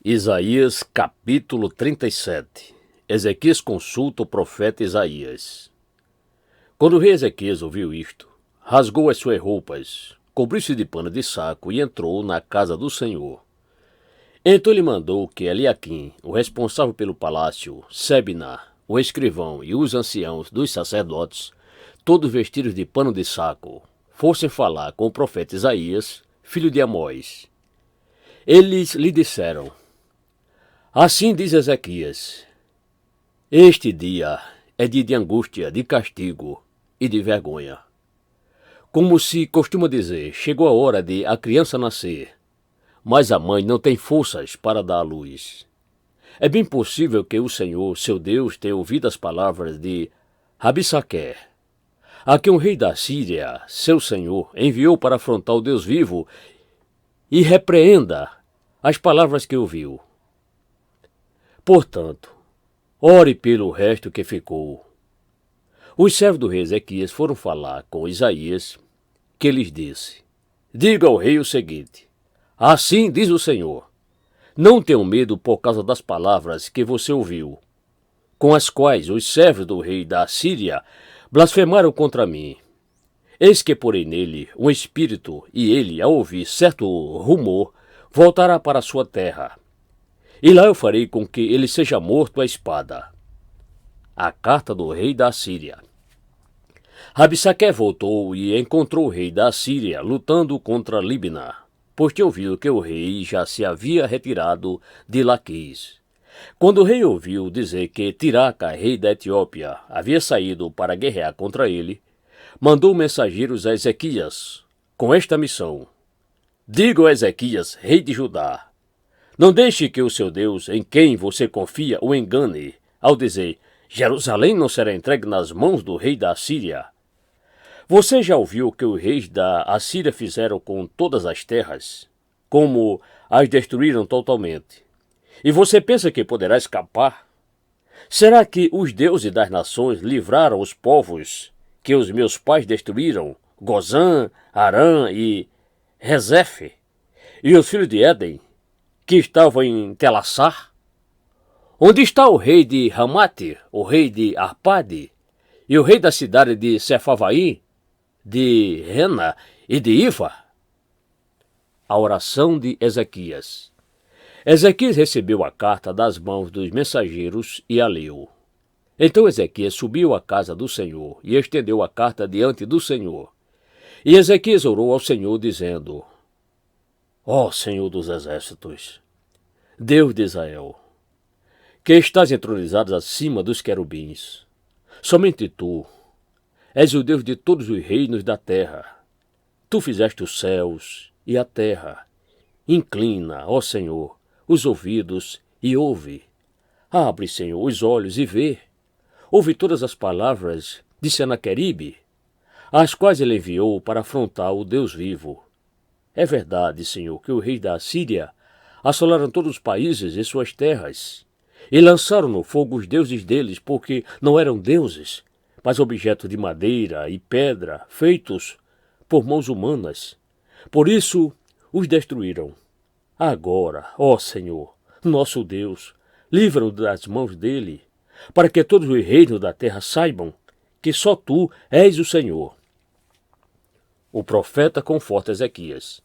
Isaías capítulo 37. Ezequias consulta o profeta Isaías. Quando o rei Ezequias ouviu isto, rasgou as suas roupas, cobriu-se de pano de saco e entrou na casa do Senhor. Então ele mandou que Eliaquim, o responsável pelo palácio, Sebna, o escrivão e os anciãos dos sacerdotes, todos vestidos de pano de saco, fossem falar com o profeta Isaías, filho de Amós. Eles lhe disseram: Assim diz Ezequias: Este dia é dia de angústia, de castigo e de vergonha. Como se costuma dizer, chegou a hora de a criança nascer, mas a mãe não tem forças para dar à luz. É bem possível que o Senhor, seu Deus, tenha ouvido as palavras de Rabissaquer, a quem o rei da Síria, seu senhor, enviou para afrontar o Deus vivo, e repreenda as palavras que ouviu. Portanto, ore pelo resto que ficou. Os servos do rei Ezequias foram falar com Isaías, que lhes disse: Diga ao rei o seguinte: Assim diz o Senhor, não tenham medo por causa das palavras que você ouviu, com as quais os servos do rei da Síria blasfemaram contra mim. Eis que porei nele um espírito, e ele, ao ouvir certo rumor, voltará para a sua terra. E lá eu farei com que ele seja morto à espada. A carta do rei da Síria. Rabissaquer voltou e encontrou o rei da Síria lutando contra Libna, pois tinha ouvido que o rei já se havia retirado de Laquis. Quando o rei ouviu dizer que Tiraca, rei da Etiópia, havia saído para guerrear contra ele, mandou mensageiros a Ezequias com esta missão: Diga a Ezequias, rei de Judá: Não deixe que o seu Deus, em quem você confia, o engane, ao dizer: Jerusalém não será entregue nas mãos do rei da Assíria. Você já ouviu o que os reis da Assíria fizeram com todas as terras, como as destruíram totalmente? E você pensa que poderá escapar? Será que os deuses das nações livraram os povos que os meus pais destruíram, Gozã, Arã e Rezefe, e os filhos de Éden, que estavam em Telassar? Onde está o rei de Ramate, o rei de Arpade, e o rei da cidade de Sefavaim, de Rena e de Iva? A oração de Ezequias. Ezequias recebeu a carta das mãos dos mensageiros e a leu. Então Ezequias subiu à casa do Senhor e estendeu a carta diante do Senhor. E Ezequias orou ao Senhor, dizendo: Ó Senhor dos exércitos, Deus de Israel, que estás entronizado acima dos querubins, somente tu és o Deus de todos os reinos da terra. Tu fizeste os céus e a terra. Inclina, ó Senhor, os ouvidos e ouve. Abre, Senhor, os olhos e vê. Ouve todas as palavras de Senaqueribe, as quais ele enviou para afrontar o Deus vivo. É verdade, Senhor, que o rei da Assíria assolaram todos os países e suas terras, e lançaram no fogo os deuses deles, porque não eram deuses, mas objetos de madeira e pedra, feitos por mãos humanas. Por isso os destruíram. Agora, ó Senhor, nosso Deus, livra-nos das mãos dele, para que todos os reinos da terra saibam que só tu és o Senhor. O profeta conforta Ezequias.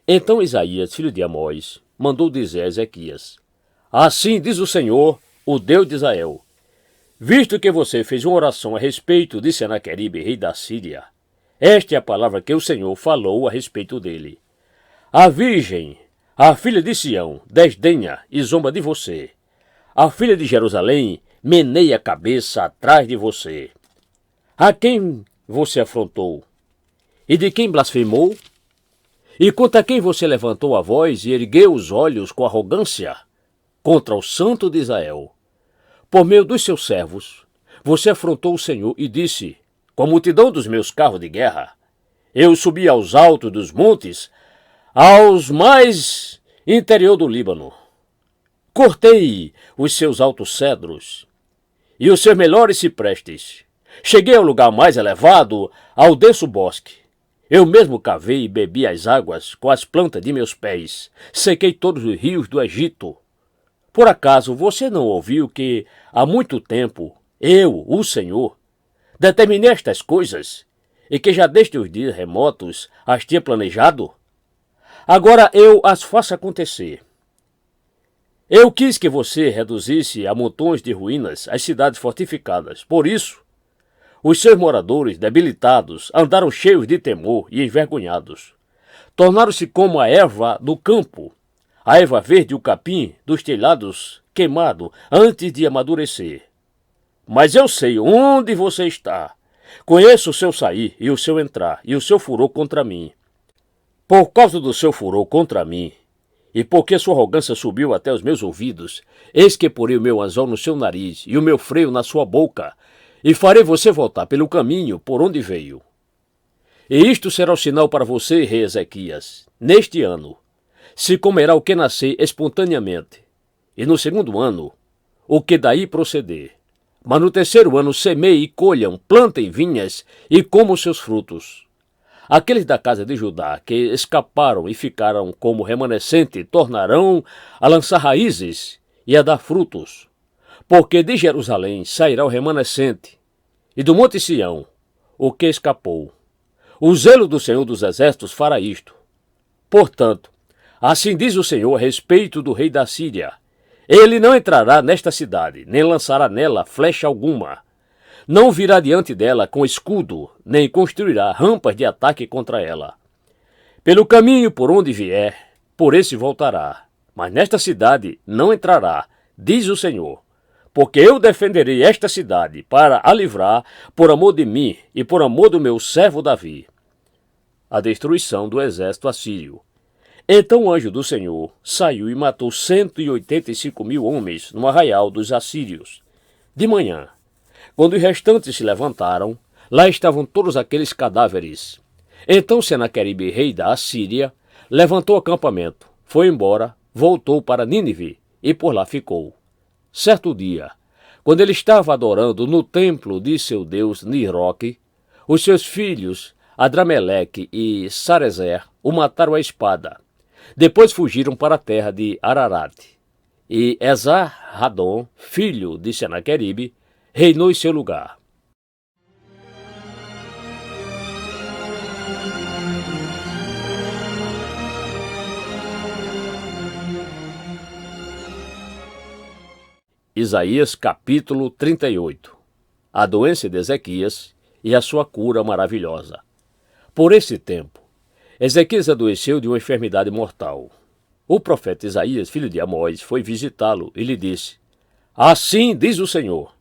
Então Isaías, filho de Amós, mandou dizer a Ezequias: Assim diz o Senhor, o Deus de Israel: Visto que você fez uma oração a respeito de Senaqueribe, rei da Síria, esta é a palavra que o Senhor falou a respeito dele. A virgem, a filha de Sião, desdenha e zomba de você. A filha de Jerusalém meneia a cabeça atrás de você. A quem você afrontou? E de quem blasfemou? E contra quem você levantou a voz e ergueu os olhos com arrogância? Contra o Santo de Israel. Por meio dos seus servos, você afrontou o Senhor e disse: Com a multidão dos meus carros de guerra, eu subi aos altos dos montes, aos mais interior do Líbano. Cortei os seus altos cedros e os seus melhores ciprestes. Cheguei ao lugar mais elevado, ao denso bosque. Eu mesmo cavei e bebi as águas com as plantas de meus pés. Sequei todos os rios do Egito. Por acaso você não ouviu que há muito tempo eu, o Senhor, determinei estas coisas e que já desde os dias remotos as tinha planejado? Agora eu as faço acontecer. Eu quis que você reduzisse a montões de ruínas as cidades fortificadas. Por isso, os seus moradores, debilitados, andaram cheios de temor e envergonhados. Tornaram-se como a erva do campo, a erva verde e o capim dos telhados queimado antes de amadurecer. Mas eu sei onde você está. Conheço o seu sair e o seu entrar e o seu furor contra mim. Por causa do seu furor contra mim, e porque sua arrogância subiu até os meus ouvidos, eis que porei o meu anzol no seu nariz e o meu freio na sua boca, e farei você voltar pelo caminho por onde veio. E isto será o sinal para você, rei Ezequias. Neste ano se comerá o que nascer espontaneamente, e no segundo ano o que daí proceder. Mas no terceiro ano semeiem e colham, plantem vinhas e comam seus frutos. Aqueles da casa de Judá que escaparam e ficaram como remanescente tornarão a lançar raízes e a dar frutos. Porque de Jerusalém sairá o remanescente, e do monte Sião o que escapou. O zelo do Senhor dos Exércitos fará isto. Portanto, assim diz o Senhor a respeito do rei da Síria: ele não entrará nesta cidade, nem lançará nela flecha alguma. Não virá diante dela com escudo, nem construirá rampas de ataque contra ela. Pelo caminho por onde vier, por esse voltará. Mas nesta cidade não entrará, diz o Senhor. Porque eu defenderei esta cidade para a livrar por amor de mim e por amor do meu servo Davi. A destruição do exército assírio. Então o anjo do Senhor saiu e matou 185.000 homens no arraial dos assírios. De manhã, quando os restantes se levantaram, lá estavam todos aqueles cadáveres. Então Senaqueribe, rei da Assíria, levantou acampamento, foi embora, voltou para Nínive e por lá ficou. Certo dia, quando ele estava adorando no templo de seu deus Nisroque, os seus filhos Adrameleque e Sarezer o mataram à espada. Depois fugiram para a terra de Ararat. E Esar-Hadon, filho de Senaqueribe, reinou em seu lugar. Isaías capítulo 38. A doença de Ezequias e a sua cura maravilhosa. Por esse tempo, Ezequias adoeceu de uma enfermidade mortal. O profeta Isaías, filho de Amós, foi visitá-lo e lhe disse: assim diz o Senhor: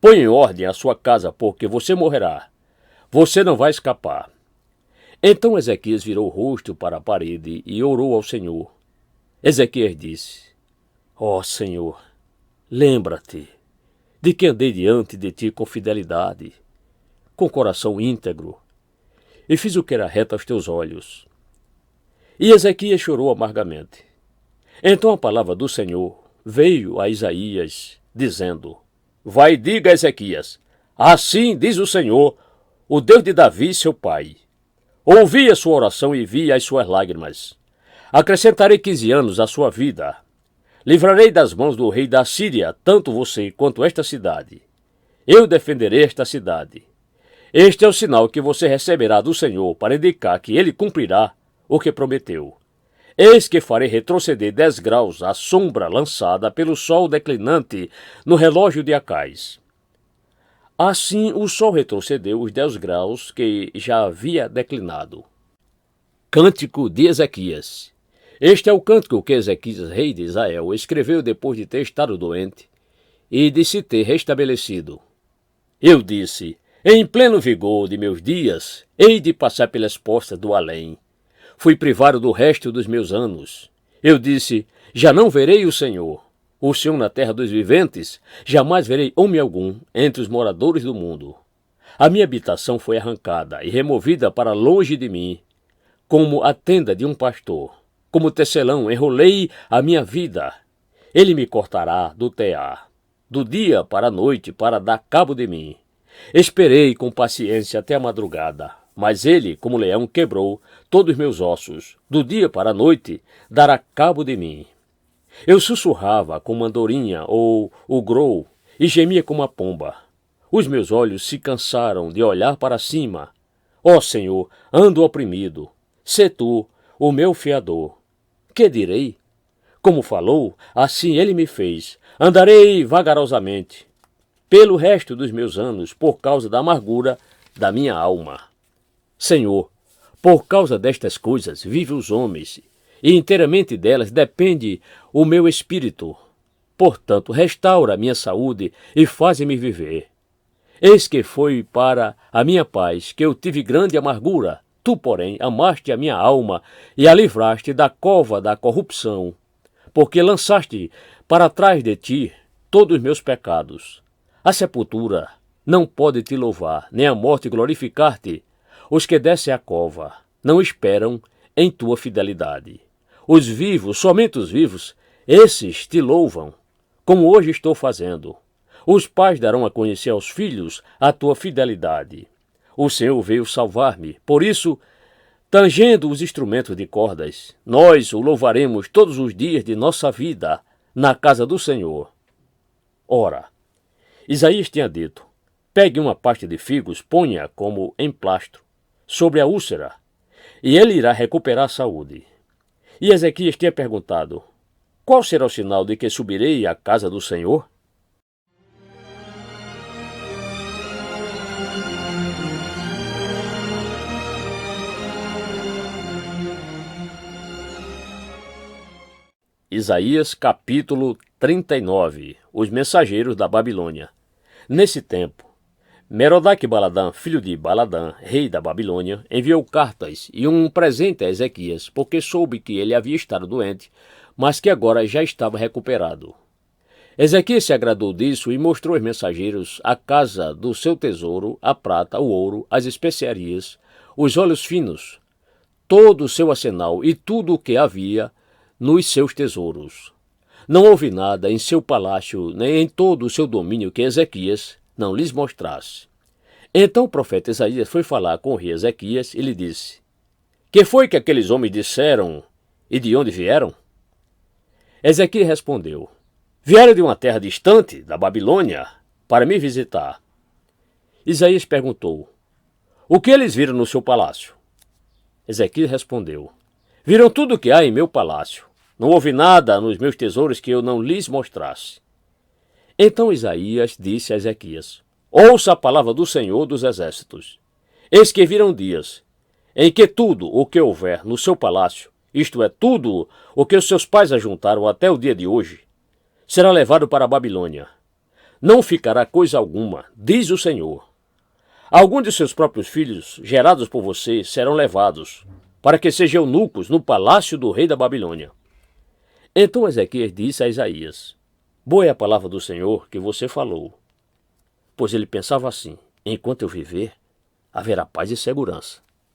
põe em ordem a sua casa, porque você morrerá. Você não vai escapar. Então Ezequias virou o rosto para a parede e orou ao Senhor. Ezequias disse: ó Senhor, lembra-te de que andei diante de ti com fidelidade, com coração íntegro, e fiz o que era reto aos teus olhos. E Ezequias chorou amargamente. Então a palavra do Senhor veio a Isaías, dizendo: vai e diga a Ezequias: assim diz o Senhor, o Deus de Davi, seu pai. Ouvi a sua oração e vi as suas lágrimas. Acrescentarei 15 anos à sua vida. Livrarei das mãos do rei da Síria tanto você quanto esta cidade. Eu defenderei esta cidade. Este é o sinal que você receberá do Senhor para indicar que ele cumprirá o que prometeu. Eis que farei retroceder 10 graus a sombra lançada pelo sol declinante no relógio de Acais. Assim o sol retrocedeu os 10 graus que já havia declinado. Cântico de Ezequias. Este é o cântico que Ezequias, rei de Israel, escreveu depois de ter estado doente e de se ter restabelecido. Eu disse: em pleno vigor de meus dias, hei de passar pelas portas do além. Fui privado do resto dos meus anos. Eu disse: já não verei o Senhor na terra dos viventes, jamais verei homem algum entre os moradores do mundo. A minha habitação foi arrancada e removida para longe de mim, como a tenda de um pastor. Como tecelão enrolei a minha vida. Ele me cortará do tear, do dia para a noite, para dar cabo de mim. Esperei com paciência até a madrugada, mas ele, como leão, quebrou todos os meus ossos. Do dia para a noite, dará cabo de mim. Eu sussurrava como andorinha ou o grou e gemia como a pomba. Os meus olhos se cansaram de olhar para cima. Ó Senhor, ando oprimido. Sê tu o meu fiador. Que direi? Como falou, assim ele me fez. Andarei vagarosamente pelo resto dos meus anos por causa da amargura da minha alma. Senhor, por causa destas coisas vivem os homens, e inteiramente delas depende o meu espírito. Portanto, restaura a minha saúde e faze-me viver. Eis que foi para a minha paz que eu tive grande amargura. Tu, porém, amaste a minha alma e a livraste da cova da corrupção, porque lançaste para trás de ti todos os meus pecados. A sepultura não pode te louvar, nem a morte glorificar-te. Os que descem à cova não esperam em tua fidelidade. Os vivos, somente os vivos, esses te louvam, como hoje estou fazendo. Os pais darão a conhecer aos filhos a tua fidelidade. O Senhor veio salvar-me, por isso, tangendo os instrumentos de cordas, nós o louvaremos todos os dias de nossa vida na casa do Senhor. Ora, Isaías tinha dito: pegue uma pasta de figos, ponha como emplastro sobre a úlcera, e ele irá recuperar a saúde. E Ezequias tinha perguntado: qual será o sinal de que subirei à casa do Senhor? Isaías capítulo 39. Os mensageiros da Babilônia. Nesse tempo, Merodach-Baladã, filho de Baladã, rei da Babilônia, enviou cartas e um presente a Ezequias, porque soube que ele havia estado doente, mas que agora já estava recuperado. Ezequias se agradou disso e mostrou aos mensageiros a casa do seu tesouro, a prata, o ouro, as especiarias, os óleos finos, todo o seu arsenal e tudo o que havia nos seus tesouros. Não houve nada em seu palácio, nem em todo o seu domínio que Ezequias não lhes mostrasse. Então o profeta Isaías foi falar com o rei Ezequias e lhe disse: que foi que aqueles homens disseram e de onde vieram? Ezequias respondeu: vieram de uma terra distante, da Babilônia, para me visitar. Isaías perguntou: o que eles viram no seu palácio? Ezequias respondeu: viram tudo o que há em meu palácio. Não houve nada nos meus tesouros que eu não lhes mostrasse. Então Isaías disse a Ezequias: ouça a palavra do Senhor dos Exércitos. Eis que virão dias em que tudo o que houver no seu palácio, isto é, tudo o que os seus pais ajuntaram até o dia de hoje, será levado para a Babilônia. Não ficará coisa alguma, diz o Senhor. Alguns de seus próprios filhos, gerados por você, serão levados, para que sejam eunucos no palácio do rei da Babilônia. Então Ezequias disse a Isaías: boa é a palavra do Senhor que você falou. Pois ele pensava assim: enquanto eu viver, haverá paz e segurança.